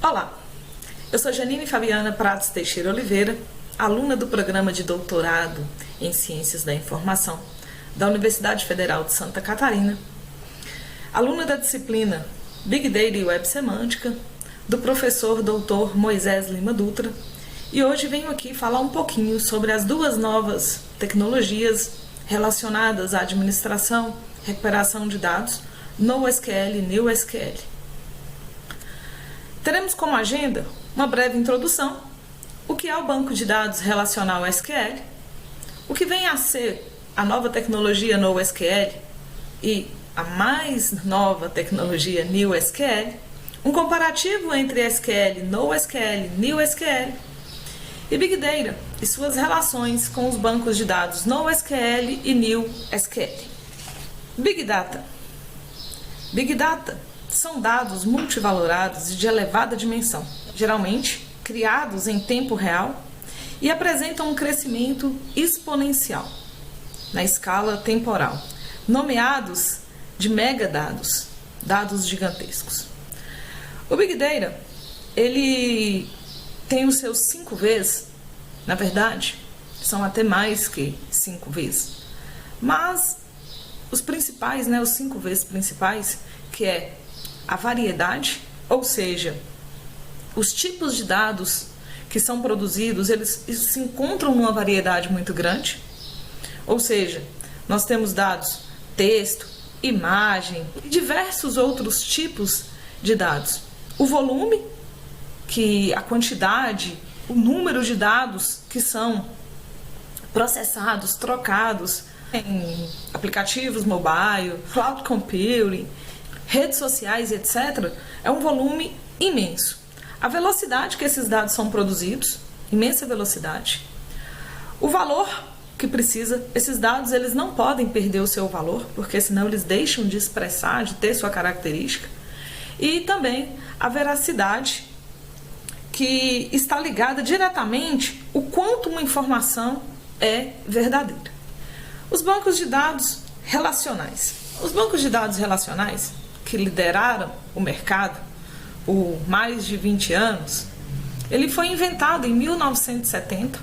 Olá, eu sou Janine Fabiana Prates Teixeira Oliveira, aluna do programa de doutorado em Ciências da Informação da Universidade Federal de Santa Catarina, aluna da disciplina Big Data e Web Semântica do professor Dr. Moisés Lima Dutra, e hoje venho aqui falar um pouquinho sobre as duas novas tecnologias relacionadas à administração e recuperação de dados, NoSQL e NewSQL. Teremos como agenda uma breve introdução, o que é o banco de dados relacional SQL, o que vem a ser a nova tecnologia NoSQL e a mais nova tecnologia NewSQL, um comparativo entre SQL, NoSQL, NewSQL e Big Data e suas relações com os bancos de dados NoSQL e NewSQL. Big Data. Big Data são dados multivalorados e de elevada dimensão, geralmente criados em tempo real e apresentam um crescimento exponencial na escala temporal, nomeados de megadados, dados gigantescos. O Big Data, ele tem os seus 5 Vs, na verdade, são até mais que 5 Vs, mas os principais, os 5 Vs principais, que é a variedade, ou seja, os tipos de dados que são produzidos, eles se encontram numa variedade muito grande, ou seja, nós temos dados texto, imagem e diversos outros tipos de dados. O volume, que a quantidade, o número de dados que são processados, trocados em aplicativos mobile, cloud computing, redes sociais, etc., é um volume imenso. A velocidade que esses dados são produzidos, imensa velocidade. O valor que precisa, esses dados eles não podem perder o seu valor, porque senão eles deixam de expressar, de ter sua característica. E também a veracidade, que está ligada diretamente o quanto uma informação é verdadeira. Os bancos de dados relacionais. Os bancos de dados relacionais, que lideraram o mercado por mais de 20 anos, ele foi inventado em 1970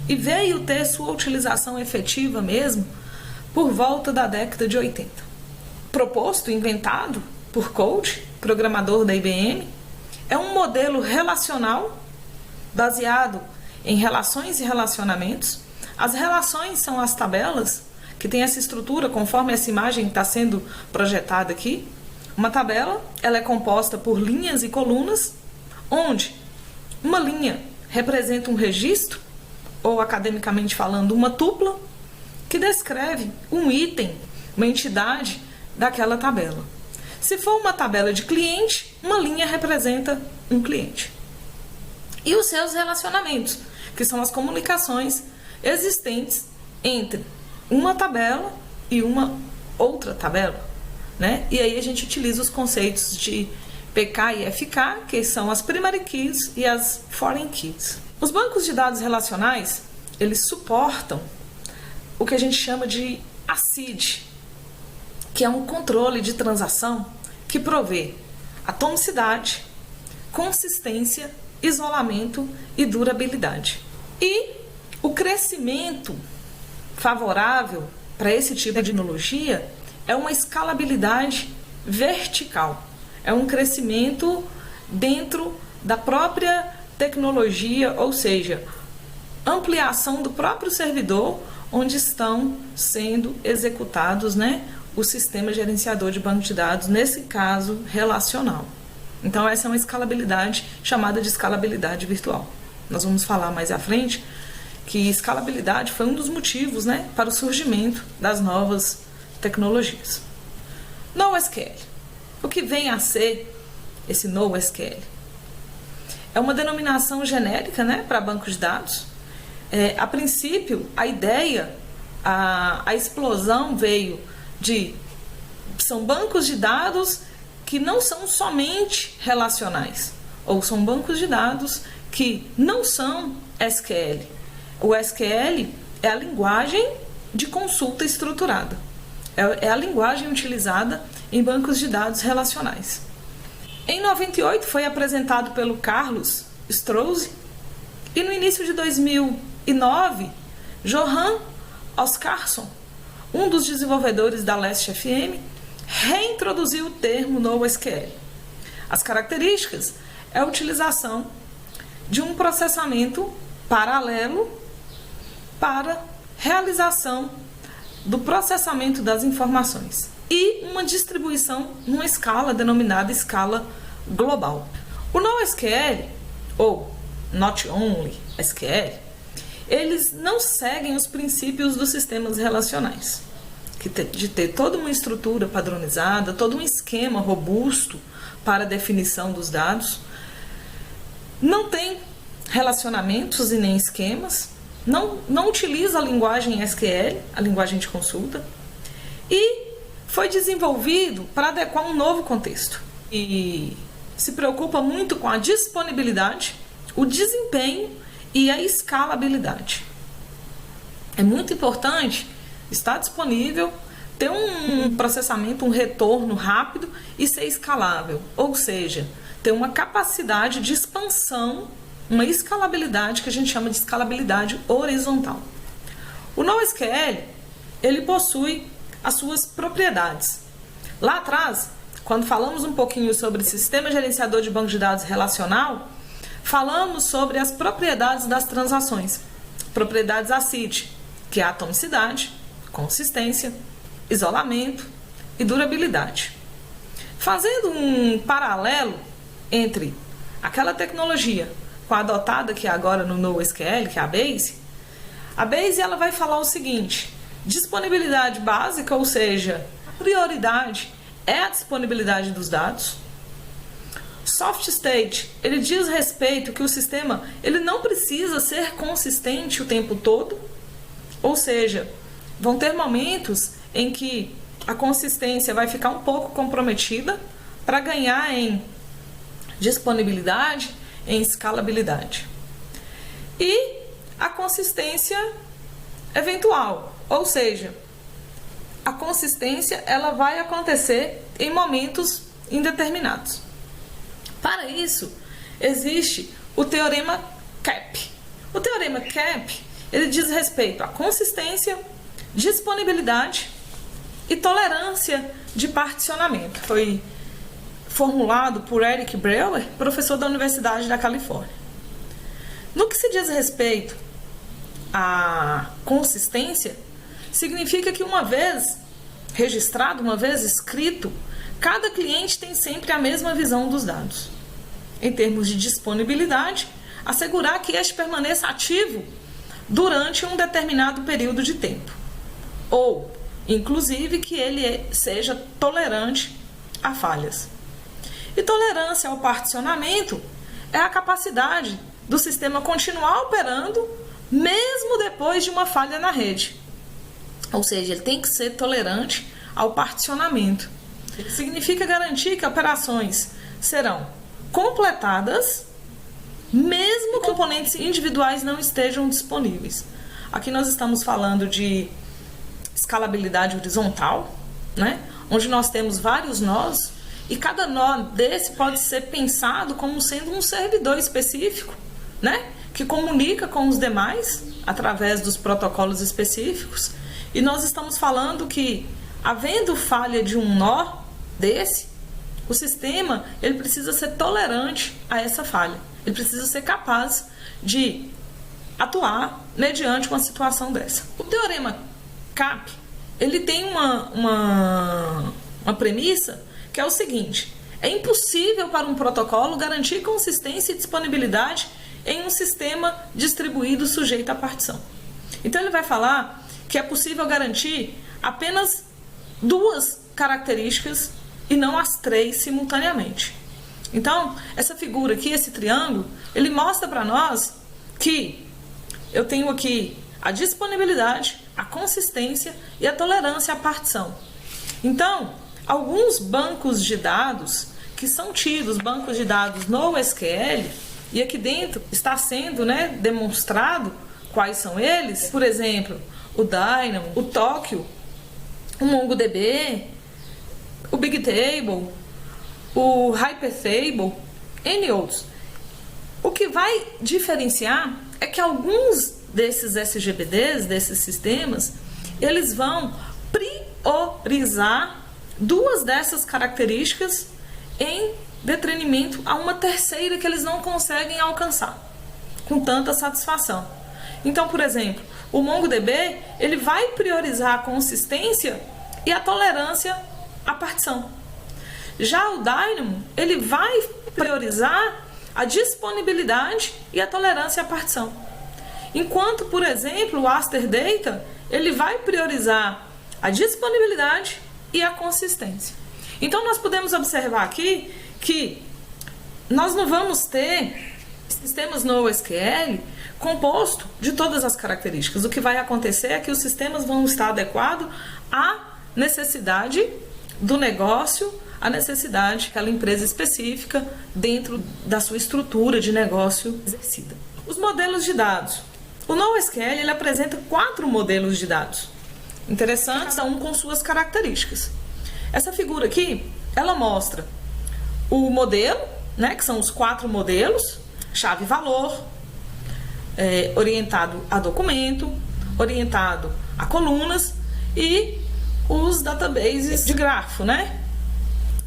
e veio ter sua utilização efetiva mesmo por volta da década de 80. Proposto, inventado por Cold, programador da IBM, é um modelo relacional baseado em relações e relacionamentos. As relações são as tabelas, que tem essa estrutura conforme essa imagem está sendo projetada aqui. Uma tabela, ela é composta por linhas e colunas, onde uma linha representa um registro, ou academicamente falando, uma tupla, que descreve um item, uma entidade daquela tabela. Se for uma tabela de cliente, uma linha representa um cliente. E os seus relacionamentos, que são as comunicações existentes entre uma tabela e uma outra tabela. E aí a gente utiliza os conceitos de PK e FK, que são as primary keys e as foreign keys. Os bancos de dados relacionais, eles suportam o que a gente chama de ACID, que é um controle de transação que provê atomicidade, consistência, isolamento e durabilidade. E o crescimento favorável para esse tipo de tecnologia é uma escalabilidade vertical, é um crescimento dentro da própria tecnologia, ou seja, ampliação do próprio servidor onde estão sendo executados o sistema gerenciador de banco de dados, nesse caso relacional. Então essa é uma escalabilidade chamada de escalabilidade virtual. Nós vamos falar mais à frente que escalabilidade foi um dos motivos para o surgimento das novas tecnologias. NoSQL. O que vem a ser esse NoSQL? É uma denominação genérica para banco de dados. A princípio, a ideia, a explosão veio são bancos de dados que não são somente relacionais, ou são bancos de dados que não são SQL. O SQL é a linguagem de consulta estruturada. É a linguagem utilizada em bancos de dados relacionais. Em 98 foi apresentado pelo Carlos Strauss e no início de 2009, Johan Oscarsson, um dos desenvolvedores da Last FM, reintroduziu o termo NoSQL. As características é a utilização de um processamento paralelo para realização do processamento das informações e uma distribuição numa escala denominada escala global. O NoSQL, ou Not Only SQL, eles não seguem os princípios dos sistemas relacionais, de ter toda uma estrutura padronizada, todo um esquema robusto para a definição dos dados. Não tem relacionamentos e nem esquemas, não utiliza a linguagem SQL, a linguagem de consulta, e foi desenvolvido para adequar um novo contexto. E se preocupa muito com a disponibilidade, o desempenho e a escalabilidade. É muito importante estar disponível, ter um processamento, um retorno rápido e ser escalável, ou seja, ter uma capacidade de expansão, uma escalabilidade que a gente chama de escalabilidade horizontal. O NoSQL, ele possui as suas propriedades. Lá atrás, quando falamos um pouquinho sobre sistema gerenciador de banco de dados relacional, falamos sobre as propriedades das transações. Propriedades ACID, que é a atomicidade, consistência, isolamento e durabilidade. Fazendo um paralelo entre aquela tecnologia com a adotada que é agora no NoSQL, que é a Base ela vai falar o seguinte: disponibilidade básica, ou seja, a prioridade é a disponibilidade dos dados. Soft state, ele diz respeito que o sistema ele não precisa ser consistente o tempo todo, ou seja, vão ter momentos em que a consistência vai ficar um pouco comprometida para ganhar em disponibilidade, em escalabilidade. E a consistência eventual, ou seja, a consistência ela vai acontecer em momentos indeterminados. Para isso, existe o teorema CAP. O teorema CAP, ele diz respeito à consistência, disponibilidade e tolerância de particionamento. Foi formulado por Eric Brewer, professor da Universidade da Califórnia. No que se diz respeito à consistência, significa que uma vez registrado, uma vez escrito, cada cliente tem sempre a mesma visão dos dados. Em termos de disponibilidade, assegurar que este permaneça ativo durante um determinado período de tempo. Ou, inclusive, que ele seja tolerante a falhas. E tolerância ao particionamento é a capacidade do sistema continuar operando mesmo depois de uma falha na rede. Ou seja, ele tem que ser tolerante ao particionamento. Significa garantir que operações serão completadas mesmo que componentes individuais não estejam disponíveis. Aqui nós estamos falando de escalabilidade horizontal, né? Onde nós temos vários nós e cada nó desse pode ser pensado como sendo um servidor específico, né? Que comunica com os demais através dos protocolos específicos. E nós estamos falando que, havendo falha de um nó desse, o sistema ele precisa ser tolerante a essa falha. Ele precisa ser capaz de atuar mediante uma situação dessa. O teorema CAP ele tem uma premissa que é o seguinte: é impossível para um protocolo garantir consistência e disponibilidade em um sistema distribuído sujeito à partição. Então ele vai falar que é possível garantir apenas duas características e não as três simultaneamente. Então, essa figura aqui, esse triângulo, ele mostra para nós que eu tenho aqui a disponibilidade, a consistência e a tolerância à partição. Então, alguns bancos de dados que são tidos bancos de dados NoSQL, e aqui dentro está sendo, demonstrado quais são eles, por exemplo, o Dynamo, o Tokyo, o MongoDB, o Bigtable, o Hypertable, N outros. O que vai diferenciar é que alguns desses SGBDs, desses sistemas, eles vão priorizar duas dessas características em detrimento a uma terceira que eles não conseguem alcançar com tanta satisfação. Então, por exemplo, o MongoDB ele vai priorizar a consistência e a tolerância à partição. Já o Dynamo ele vai priorizar a disponibilidade e a tolerância à partição. Enquanto, por exemplo, o Aster Data ele vai priorizar a disponibilidade e a consistência. Então, nós podemos observar aqui que nós não vamos ter sistemas NoSQL composto de todas as características. O que vai acontecer é que os sistemas vão estar adequados à necessidade do negócio, à necessidade daquela empresa específica dentro da sua estrutura de negócio exercida. Os modelos de dados. O NoSQL ele apresenta 4 modelos de dados. Interessantes, cada um com suas características. Essa figura aqui, ela mostra o modelo, né, que são os 4 modelos, chave-valor, orientado a documento, orientado a colunas e os databases de grafo, né,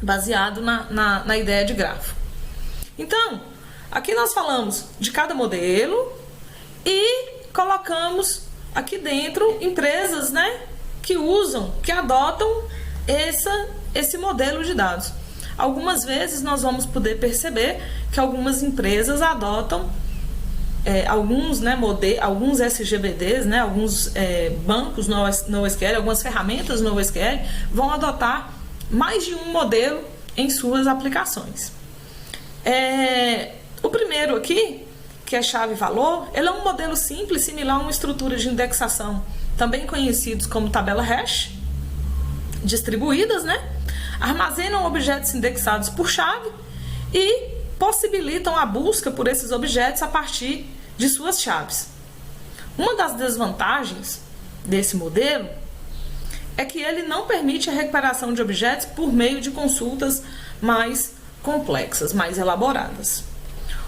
baseado na ideia de grafo. Então, aqui nós falamos de cada modelo e colocamos aqui dentro empresas, né, que adotam esse modelo de dados. Algumas vezes nós vamos poder perceber que algumas empresas adotam alguns SGBDs, né, alguns bancos NoSQL, algumas ferramentas NoSQL vão adotar mais de um modelo em suas aplicações. O primeiro aqui, que é chave-valor, ele é um modelo simples, similar a uma estrutura de indexação, também conhecidos como tabela hash, distribuídas, né? Armazenam objetos indexados por chave e possibilitam a busca por esses objetos a partir de suas chaves. Uma das desvantagens desse modelo é que ele não permite a recuperação de objetos por meio de consultas mais complexas, mais elaboradas.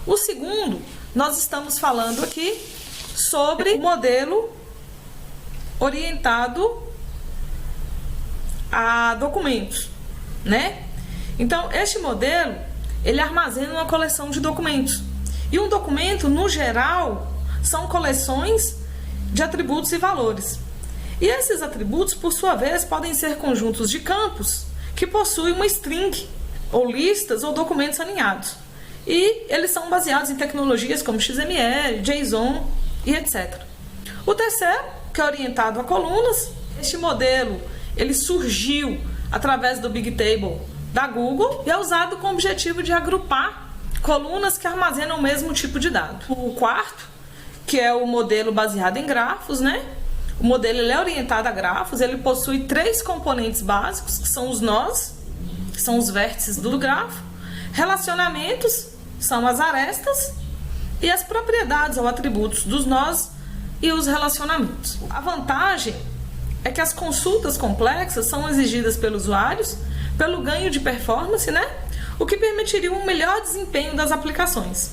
O segundo, nós estamos falando aqui sobre o modelo orientado a documentos, né? Então, este modelo, ele armazena uma coleção de documentos. E um documento, no geral, são coleções de atributos e valores. E esses atributos, por sua vez, podem ser conjuntos de campos que possuem uma string, ou listas, ou documentos alinhados. E eles são baseados em tecnologias como XML, JSON e etc. O terceiro, que é orientado a colunas, este modelo ele surgiu através do Big Table da Google e é usado com o objetivo de agrupar colunas que armazenam o mesmo tipo de dado. O quarto, que é o modelo baseado em grafos, né? O modelo ele é orientado a grafos, ele possui 3 componentes básicos, que são os nós, que são os vértices do grafo, relacionamentos, são as arestas, e as propriedades ou atributos dos nós e os relacionamentos. A vantagem é que as consultas complexas são exigidas pelos usuários pelo ganho de performance, né? O que permitiria um melhor desempenho das aplicações.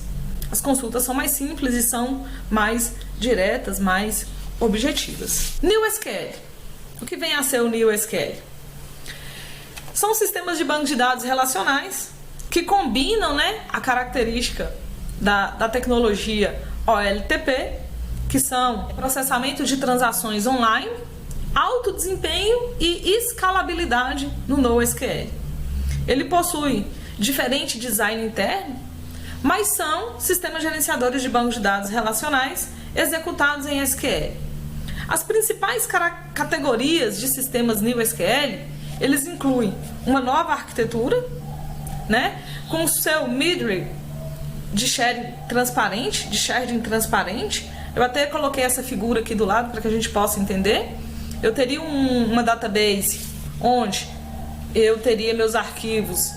As consultas são mais simples e são mais diretas, mais objetivas. NewSQL. O que vem a ser o NewSQL? São sistemas de banco de dados relacionais que combinam, né, a característica da tecnologia OLTP, que são processamento de transações online, alto desempenho e escalabilidade no NoSQL. Ele possui diferente design interno, mas são sistemas gerenciadores de bancos de dados relacionais executados em SQL. As principais categorias de sistemas NewSQL, eles incluem uma nova arquitetura, né, com o seu middleware de sharing transparente. Eu até coloquei essa figura aqui do lado para que a gente possa entender. Eu teria uma database onde eu teria meus arquivos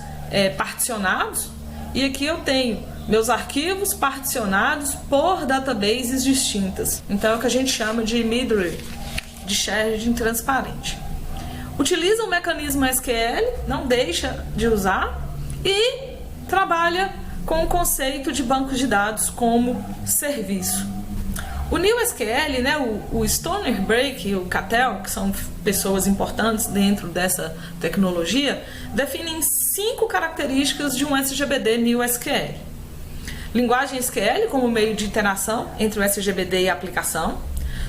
particionados, e aqui eu tenho meus arquivos particionados por databases distintas. Então é o que a gente chama de middleware de sharing transparente. Utiliza o mecanismo SQL, não deixa de usar, e trabalha com o conceito de banco de dados como serviço. O NewSQL, né, o Stoner Brake e o Cattell, que são pessoas importantes dentro dessa tecnologia, definem 5 características de um SGBD NewSQL. Linguagem SQL como meio de interação entre o SGBD e a aplicação.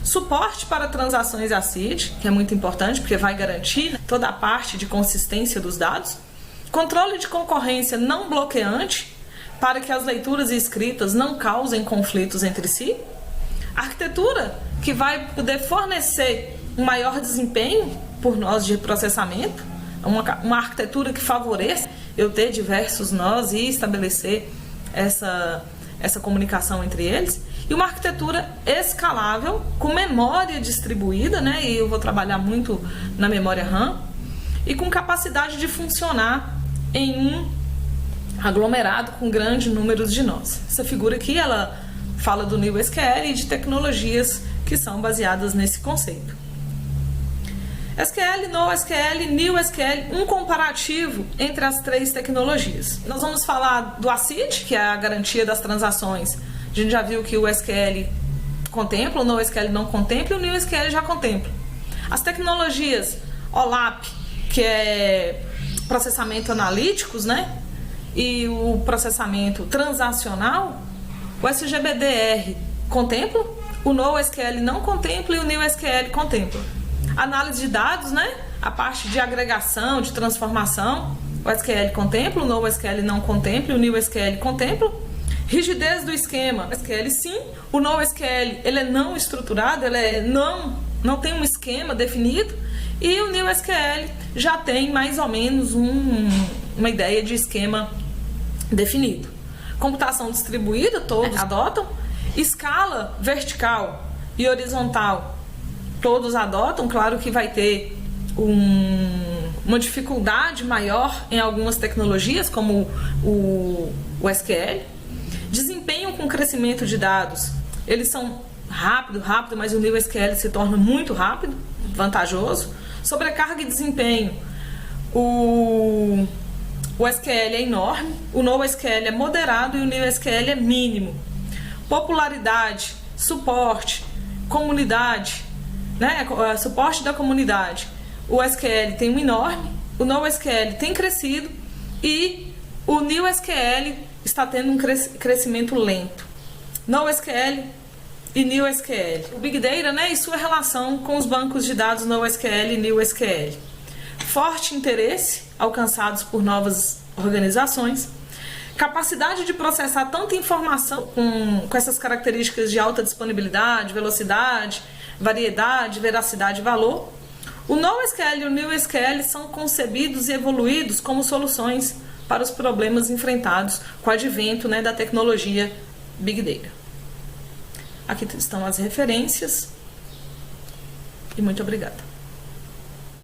Suporte para transações ACID, que é muito importante porque vai garantir toda a parte de consistência dos dados. Controle de concorrência não bloqueante, para que as leituras e escritas não causem conflitos entre si. Arquitetura que vai poder fornecer um maior desempenho por nós de processamento, uma arquitetura que favoreça eu ter diversos nós e estabelecer essa comunicação entre eles, e uma arquitetura escalável com memória distribuída, né? E eu vou trabalhar muito na memória RAM, e com capacidade de funcionar em um aglomerado com grande número de nós. Essa figura aqui, ela fala do NewSQL e de tecnologias que são baseadas nesse conceito. SQL, NoSQL, NewSQL, um comparativo entre as 3 tecnologias. Nós vamos falar do ACID, que é a garantia das transações. A gente já viu que o SQL contempla, o NoSQL não contempla e o NewSQL já contempla. As tecnologias OLAP, que é processamento analíticos, né? E o processamento transacional, o SGBD-R contempla, o NoSQL não contempla e o NewSQL contempla. Análise de dados, né? A parte de agregação, de transformação, o SQL contempla, o NoSQL não contempla e o NewSQL contempla. Rigidez do esquema, o SQL sim, o NoSQL ele é não estruturado, ele não tem um esquema definido, e o NewSQL já tem mais ou menos uma ideia de esquema definido. Computação distribuída, todos adotam. Escala vertical e horizontal, todos adotam. Claro que vai ter uma dificuldade maior em algumas tecnologias, como o SQL. Desempenho com crescimento de dados, eles são rápido, mas o NewSQL se torna muito rápido, vantajoso. Sobrecarga e desempenho, o SQL é enorme, o NoSQL é moderado e o NewSQL é mínimo. Popularidade, suporte, comunidade, né? Suporte da comunidade. O SQL tem um enorme, o NoSQL tem crescido e o NewSQL está tendo um crescimento lento. NoSQL e NewSQL. O Big Data, né, e sua relação com os bancos de dados NoSQL e NewSQL. Forte interesse alcançados por novas organizações. Capacidade de processar tanta informação com essas características de alta disponibilidade, velocidade, variedade, veracidade e valor. O NoSQL e o NewSQL são concebidos e evoluídos como soluções para os problemas enfrentados com o advento, né, da tecnologia Big Data. Aqui estão as referências e muito obrigada.